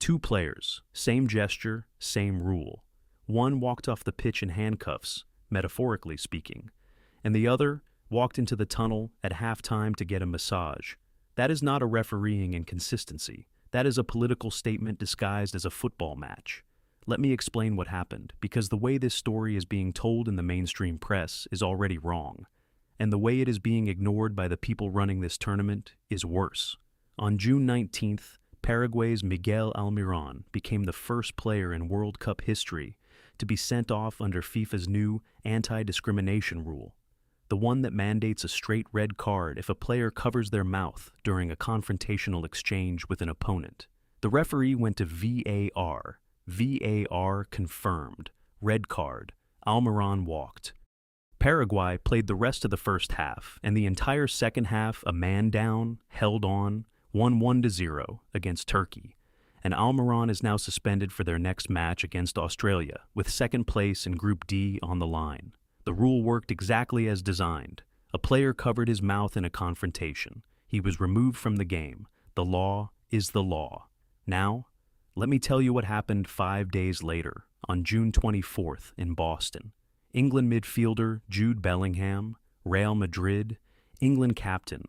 Two players, same gesture, same rule. One walked off the pitch in handcuffs, metaphorically speaking, and the other walked into the tunnel at halftime to get a massage. That is not a refereeing inconsistency. That is a political statement disguised as a football match. Let me explain what happened, because the way this story is being told in the mainstream press is already wrong, and the way it is being ignored by the people running this tournament is worse. On June 19th, Paraguay's Miguel Almirón became the first player in World Cup history to be sent off under FIFA's new anti-discrimination rule, the one that mandates a straight red card if a player covers their mouth during a confrontational exchange with an opponent. The referee went to VAR. VAR confirmed. Red card. Almirón walked. Paraguay played the rest of the first half, and the entire second half a man down, held on, won 1-0 against Turkey. And Almirón is now suspended for their next match against Australia, with second place in Group D on the line. The rule worked exactly as designed. A player covered his mouth in a confrontation. He was removed from the game. The law is the law. Now, let me tell you what happened 5 days later, on June 24th in Boston. England midfielder Jude Bellingham, Real Madrid, England captain,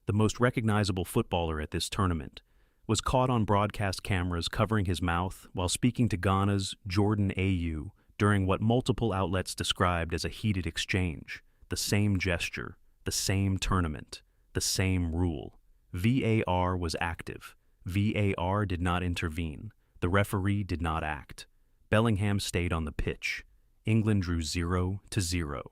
the most recognizable footballer at this tournament, was caught on broadcast cameras covering his mouth while speaking to Ghana's Jordan Ayew during what multiple outlets described as a heated exchange. The same gesture, the same tournament, the same rule. VAR was active. VAR did not intervene. The referee did not act. Bellingham stayed on the pitch. England drew 0-0.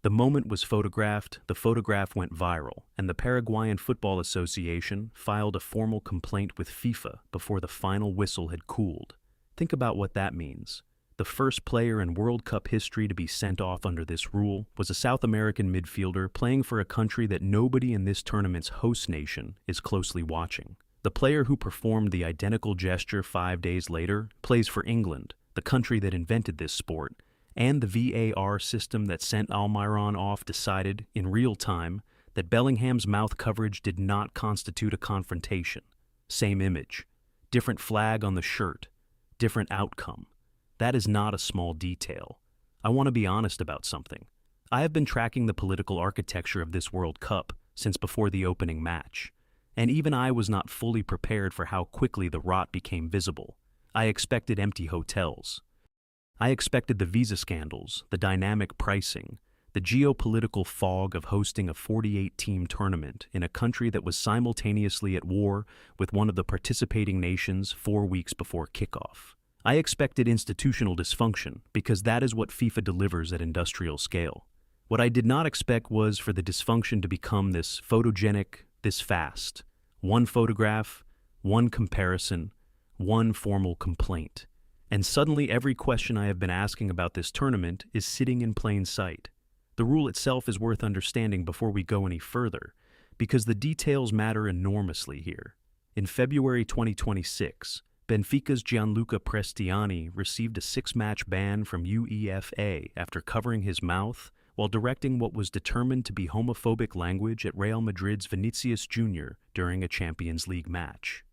The moment was photographed, the photograph went viral, and the Paraguayan Football Association filed a formal complaint with FIFA before the final whistle had cooled. Think about what that means. The first player in World Cup history to be sent off under this rule was a South American midfielder playing for a country that nobody in this tournament's host nation is closely watching. The player who performed the identical gesture 5 days later plays for England, the country that invented this sport, and the VAR system that sent Almirón off decided, in real time, that Bellingham's mouth coverage did not constitute a confrontation. Same image, different flag on the shirt, different outcome. That is not a small detail. I want to be honest about something. I have been tracking the political architecture of this World Cup since before the opening match, and even I was not fully prepared for how quickly the rot became visible. I expected empty hotels. I expected the visa scandals, the dynamic pricing, the geopolitical fog of hosting a 48-team tournament in a country that was simultaneously at war with one of the participating nations 4 weeks before kickoff. I expected institutional dysfunction because that is what FIFA delivers at industrial scale. What I did not expect was for the dysfunction to become this photogenic, this fast. One photograph, one comparison, one formal complaint. And suddenly every question I have been asking about this tournament is sitting in plain sight. The rule itself is worth understanding before we go any further, because the details matter enormously here. In February 2026, Benfica's Gianluca Prestiani received a 6-match ban from UEFA after covering his mouth while directing what was determined to be homophobic language at Real Madrid's Vinicius Jr. during a Champions League match.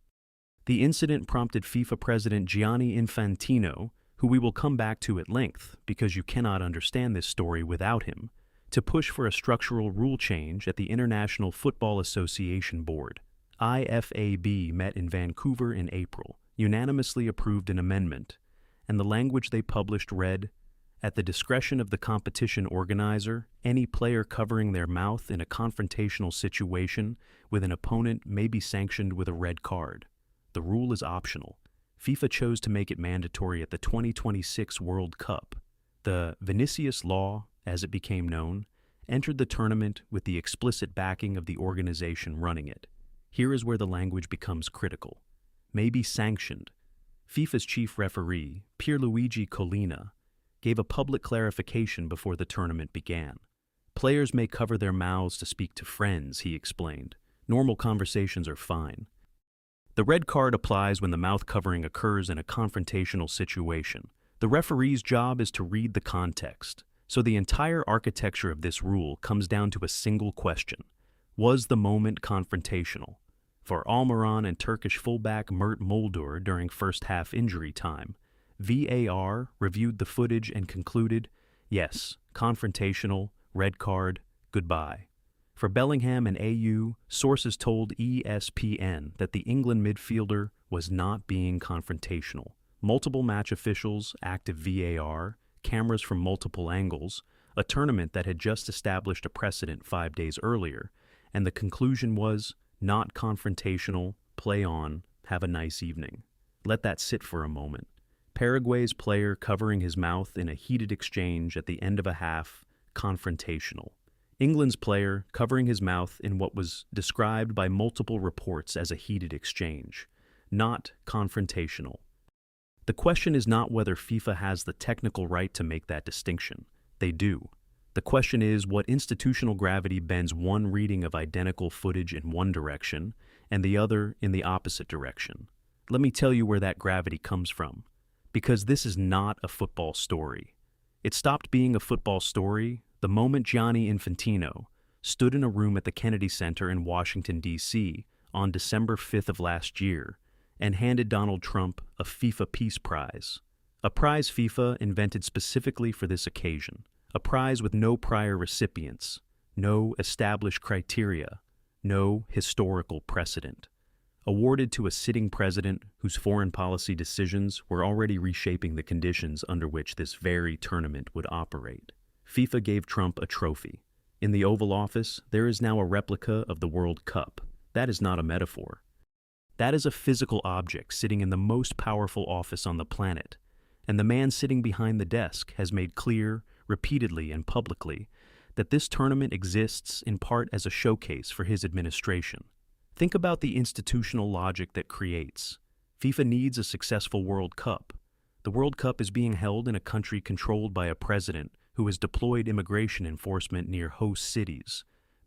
The incident prompted FIFA President Gianni Infantino, who we will come back to at length because you cannot understand this story without him, to push for a structural rule change at the International Football Association Board. IFAB met in Vancouver in April, unanimously approved an amendment, and the language they published read, "At the discretion of the competition organizer, any player covering their mouth in a confrontational situation with an opponent may be sanctioned with a red card. The rule is optional. FIFA chose to make it mandatory at the 2026 World Cup. The Vinicius Law, as it became known, entered the tournament with the explicit backing of the organization running it. Here is where the language becomes critical. May be sanctioned. FIFA's chief referee, Pierluigi Collina, gave a public clarification before the tournament began. Players may cover their mouths to speak to friends, he explained. Normal conversations are fine. The red card applies when the mouth covering occurs in a confrontational situation. The referee's job is to read the context, so the entire architecture of this rule comes down to a single question. Was the moment confrontational? for Almirón and Turkish fullback Mert Muldur during first-half injury time. VAR reviewed the footage and concluded, yes, confrontational, red card, goodbye. For Bellingham and AU, sources told ESPN that the England midfielder was not being confrontational. Multiple match officials, active VAR, cameras from multiple angles, a tournament that had just established a precedent 5 days earlier, and the conclusion was, not confrontational, play on, have a nice evening. Let that sit for a moment. Paraguay's player covering his mouth in a heated exchange at the end of a half, confrontational. England's player covering his mouth in what was described by multiple reports as a heated exchange, not confrontational. The question is not whether FIFA has the technical right to make that distinction. They do. The question is what institutional gravity bends one reading of identical footage in one direction and the other in the opposite direction. Let me tell you where that gravity comes from. Because this is not a football story. It stopped being a football story the moment Gianni Infantino stood in a room at the Kennedy Center in Washington, D.C. on December 5th of last year and handed Donald Trump a FIFA Peace Prize, a prize FIFA invented specifically for this occasion, a prize with no prior recipients, no established criteria, no historical precedent, awarded to a sitting president whose foreign policy decisions were already reshaping the conditions under which this very tournament would operate. FIFA gave Trump a trophy. In the Oval Office, there is now a replica of the World Cup. That is not a metaphor. That is a physical object sitting in the most powerful office on the planet, and the man sitting behind the desk has made clear, repeatedly and publicly, that this tournament exists in part as a showcase for his administration. Think about the institutional logic that creates. FIFA needs a successful World Cup. The World Cup is being held in a country controlled by a president who has deployed immigration enforcement near host cities,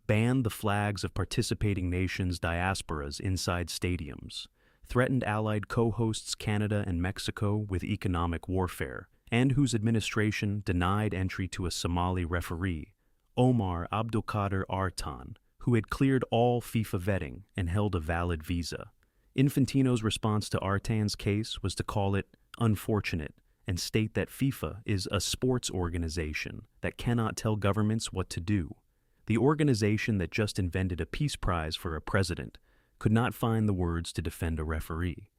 banned the flags of participating nations' diasporas inside stadiums, threatened allied co-hosts Canada and Mexico with economic warfare, and whose administration denied entry to a Somali referee, Omar Abdulkader Artan, who had cleared all FIFA vetting and held a valid visa. Infantino's response to Artan's case was to call it unfortunate and state that FIFA is a sports organization that cannot tell governments what to do. The organization that just invented a peace prize for a president could not find the words to defend a referee.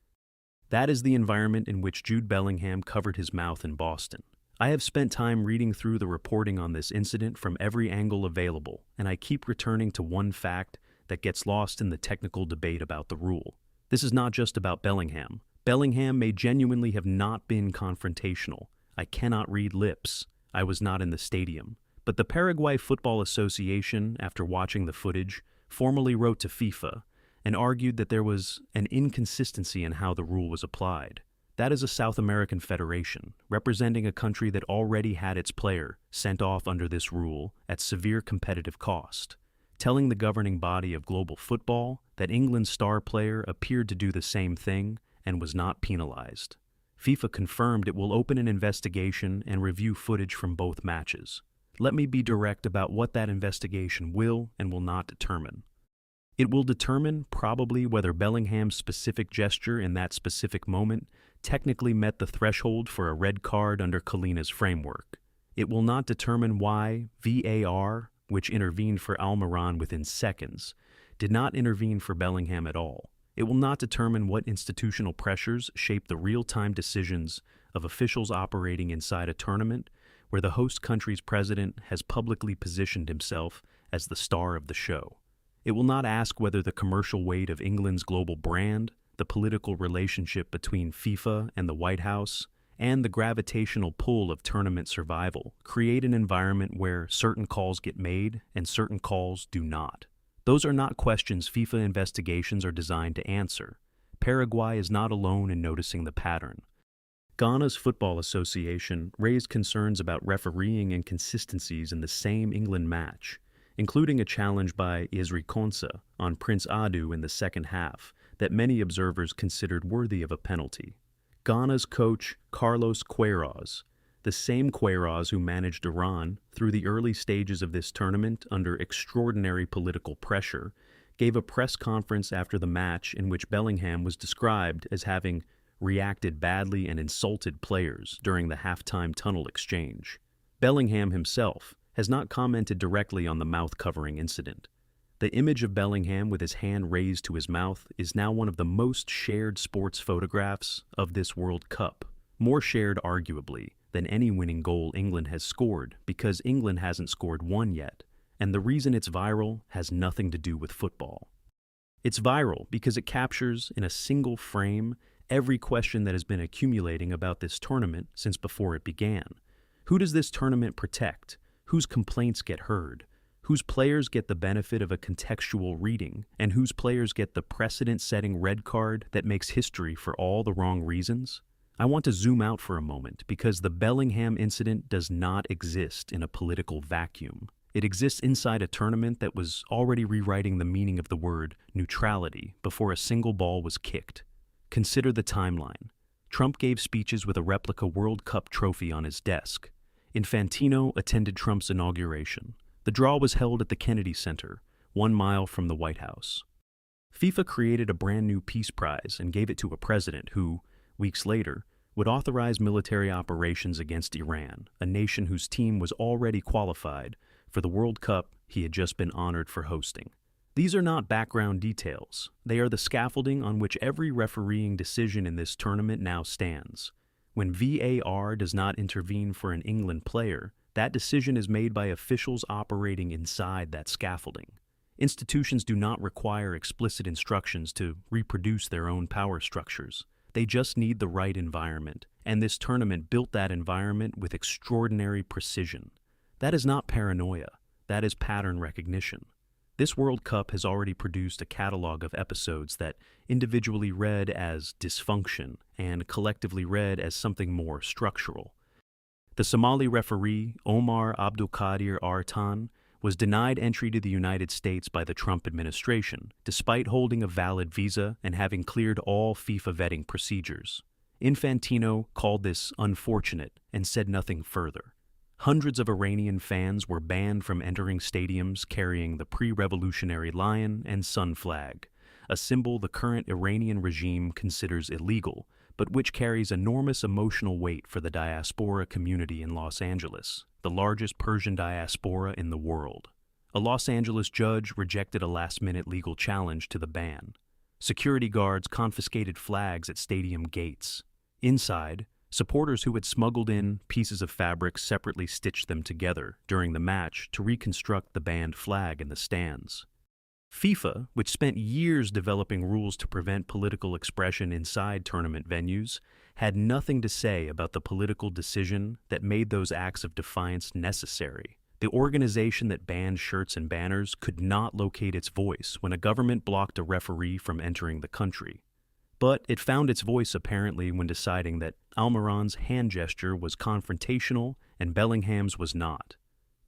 That is the environment in which Jude Bellingham covered his mouth in Boston. I have spent time reading through the reporting on this incident from every angle available, and I keep returning to one fact that gets lost in the technical debate about the rule. This is not just about Bellingham. Bellingham may genuinely have not been confrontational. I cannot read lips. I was not in the stadium. But the Paraguay Football Association, after watching the footage, formally wrote to FIFA and argued that there was an inconsistency in how the rule was applied. That is a South American federation, representing a country that already had its player sent off under this rule at severe competitive cost, telling the governing body of global football that England's star player appeared to do the same thing and was not penalized. FIFA confirmed it will open an investigation and review footage from both matches. Let me be direct about what that investigation will and will not determine. It will determine probably whether Bellingham's specific gesture in that specific moment technically met the threshold for a red card under Kalina's framework. It will not determine why VAR, which intervened for Almirón within seconds, did not intervene for Bellingham at all. It will not determine what institutional pressures shape the real-time decisions of officials operating inside a tournament where the host country's president has publicly positioned himself as the star of the show. It will not ask whether the commercial weight of England's global brand, the political relationship between FIFA and the White House, and the gravitational pull of tournament survival create an environment where certain calls get made and certain calls do not. Those are not questions FIFA investigations are designed to answer. Paraguay is not alone in noticing the pattern. Ghana's Football Association raised concerns about refereeing inconsistencies in the same England match, including a challenge by Isri Konsa on Prince Adu in the second half that many observers considered worthy of a penalty. Ghana's coach Carlos Queiroz, the same Queiroz who managed Iran through the early stages of this tournament under extraordinary political pressure, gave a press conference after the match in which Bellingham was described as having reacted badly and insulted players during the halftime tunnel exchange. Bellingham himself has not commented directly on the mouth-covering incident. The image of Bellingham with his hand raised to his mouth is now one of the most shared sports photographs of this World Cup, more shared arguably than any winning goal England has scored because England hasn't scored one yet, and the reason it's viral has nothing to do with football. It's viral because it captures in a single frame every question that has been accumulating about this tournament since before it began. Who does this tournament protect? Whose complaints get heard? Whose players get the benefit of a contextual reading? And whose players get the precedent-setting red card that makes history for all the wrong reasons? I want to zoom out for a moment because the Bellingham incident does not exist in a political vacuum. It exists inside a tournament that was already rewriting the meaning of the word neutrality before a single ball was kicked. Consider the timeline. Trump gave speeches with a replica World Cup trophy on his desk. Infantino attended Trump's inauguration. The draw was held at the Kennedy Center, 1 mile from the White House. FIFA created a brand new peace prize and gave it to a president who, weeks later, would authorize military operations against Iran, a nation whose team was already qualified for the World Cup he had just been honored for hosting. These are not background details. They are the scaffolding on which every refereeing decision in this tournament now stands. When VAR does not intervene for an England player, that decision is made by officials operating inside that scaffolding. Institutions do not require explicit instructions to reproduce their own power structures. They just need the right environment, and this tournament built that environment with extraordinary precision. That is not paranoia. That is pattern recognition. This World Cup has already produced a catalog of episodes that individually read as dysfunction and collectively read as something more structural. The Somali referee, Omar Abdulkadir Artan, was denied entry to the United States by the Trump administration, despite holding a valid visa and having cleared all FIFA vetting procedures. Infantino called this unfortunate and said nothing further. Hundreds of Iranian fans were banned from entering stadiums carrying the pre-revolutionary lion and sun flag, a symbol the current Iranian regime considers illegal, but which carries enormous emotional weight for the diaspora community in Los Angeles, the largest Persian diaspora in the world. A Los Angeles judge rejected a last-minute legal challenge to the ban. Security guards confiscated flags at stadium gates. Inside, supporters who had smuggled in pieces of fabric separately stitched them together during the match to reconstruct the banned flag in the stands. FIFA, which spent years developing rules to prevent political expression inside tournament venues, had nothing to say about the political decision that made those acts of defiance necessary. The organization that banned shirts and banners could not locate its voice when a government blocked a referee from entering the country. But it found its voice apparently when deciding that Almirón's hand gesture was confrontational and Bellingham's was not.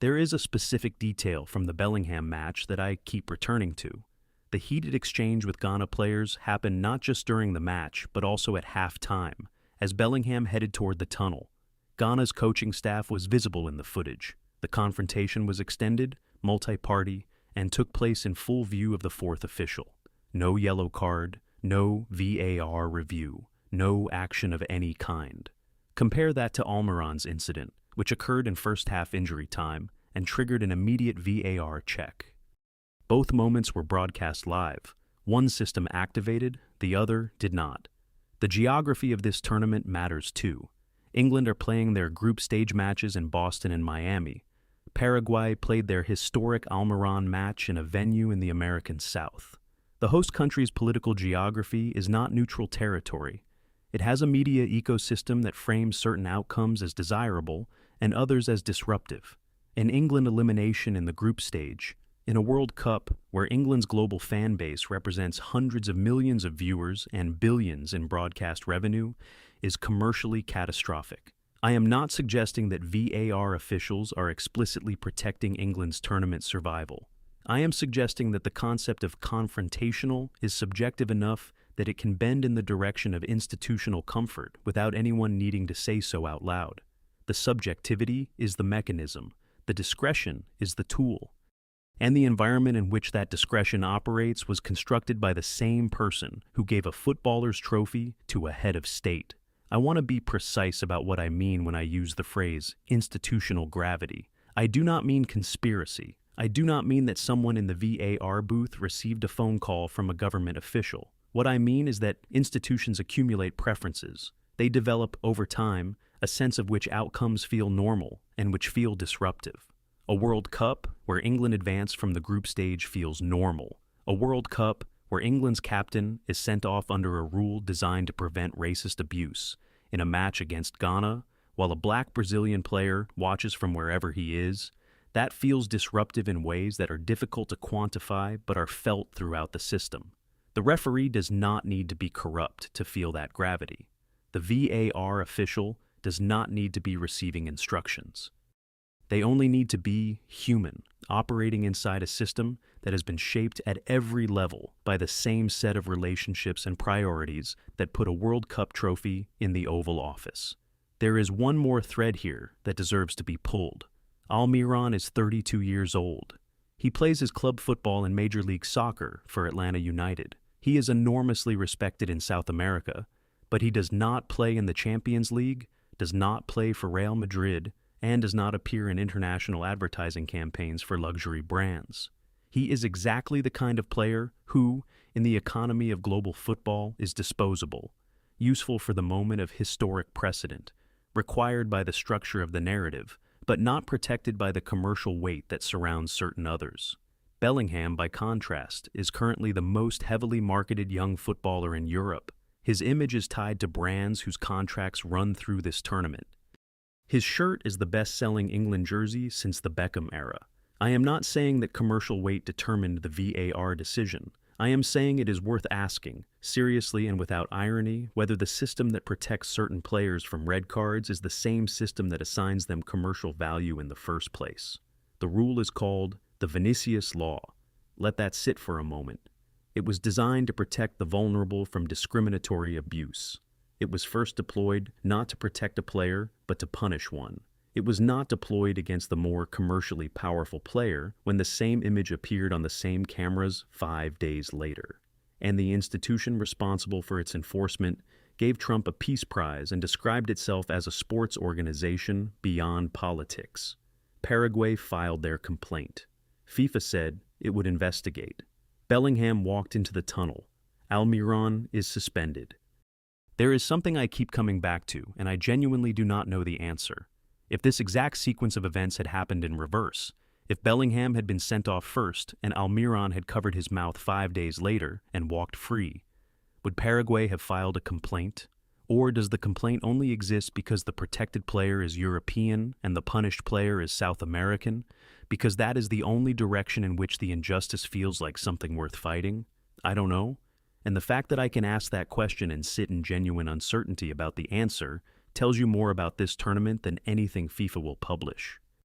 There is a specific detail from the Bellingham match that I keep returning to. The heated exchange with Ghana players happened not just during the match, but also at half-time, as Bellingham headed toward the tunnel. Ghana's coaching staff was visible in the footage. The confrontation was extended, multi-party, and took place in full view of the fourth official. No yellow card, no VAR review, no action of any kind. Compare that to Almirón's incident, which occurred in first-half injury time and triggered an immediate VAR check. Both moments were broadcast live. One system activated, the other did not. The geography of this tournament matters too. England are playing their group stage matches in Boston and Miami. Paraguay played their historic Almirón match in a venue in the American South. The host country's political geography is not neutral territory. It has a media ecosystem that frames certain outcomes as desirable and others as disruptive. An England elimination in the group stage, in a World Cup where England's global fan base represents hundreds of millions of viewers and billions in broadcast revenue, is commercially catastrophic. I am not suggesting that VAR officials are explicitly protecting England's tournament survival. I am suggesting that the concept of confrontational is subjective enough that it can bend in the direction of institutional comfort without anyone needing to say so out loud. The subjectivity is the mechanism. The discretion is the tool. And the environment in which that discretion operates was constructed by the same person who gave a footballer's trophy to a head of state. I want to be precise about what I mean when I use the phrase institutional gravity. I do not mean conspiracy. I do not mean that someone in the VAR booth received a phone call from a government official. What I mean is that institutions accumulate preferences. They develop, over time, a sense of which outcomes feel normal and which feel disruptive. A World Cup where England advanced from the group stage feels normal. A World Cup where England's captain is sent off under a rule designed to prevent racist abuse in a match against Ghana, while a black Brazilian player watches from wherever he is, that feels disruptive in ways that are difficult to quantify but are felt throughout the system. The referee does not need to be corrupt to feel that gravity. The VAR official does not need to be receiving instructions. They only need to be human, operating inside a system that has been shaped at every level by the same set of relationships and priorities that put a World Cup trophy in the Oval Office. There is one more thread here that deserves to be pulled. Almirón is 32 years old. He plays his club football in Major League Soccer for Atlanta United. He is enormously respected in South America, but he does not play in the Champions League, does not play for Real Madrid, and does not appear in international advertising campaigns for luxury brands. He is exactly the kind of player who, in the economy of global football, is disposable, useful for the moment of historic precedent, required by the structure of the narrative, but not protected by the commercial weight that surrounds certain others. Bellingham, by contrast, is currently the most heavily marketed young footballer in Europe. His image is tied to brands whose contracts run through this tournament. His shirt is the best-selling England jersey since the Beckham era. I am not saying that commercial weight determined the VAR decision. I am saying it is worth asking, seriously and without irony, whether the system that protects certain players from red cards is the same system that assigns them commercial value in the first place. The rule is called the Vinicius Law. Let that sit for a moment. It was designed to protect the vulnerable from discriminatory abuse. It was first deployed not to protect a player, but to punish one. It was not deployed against the more commercially powerful player when the same image appeared on the same cameras 5 days later. And the institution responsible for its enforcement gave Trump a peace prize and described itself as a sports organization beyond politics. Paraguay filed their complaint. FIFA said it would investigate. Bellingham walked into the tunnel. Almirón is suspended. There is something I keep coming back to, and I genuinely do not know the answer. If this exact sequence of events had happened in reverse, if Bellingham had been sent off first and Almirón had covered his mouth 5 days later and walked free, would Paraguay have filed a complaint? Or does the complaint only exist because the protected player is European and the punished player is South American, because that is the only direction in which the injustice feels like something worth fighting? I don't know. And the fact that I can ask that question and sit in genuine uncertainty about the answer tells you more about this tournament than anything FIFA will publish.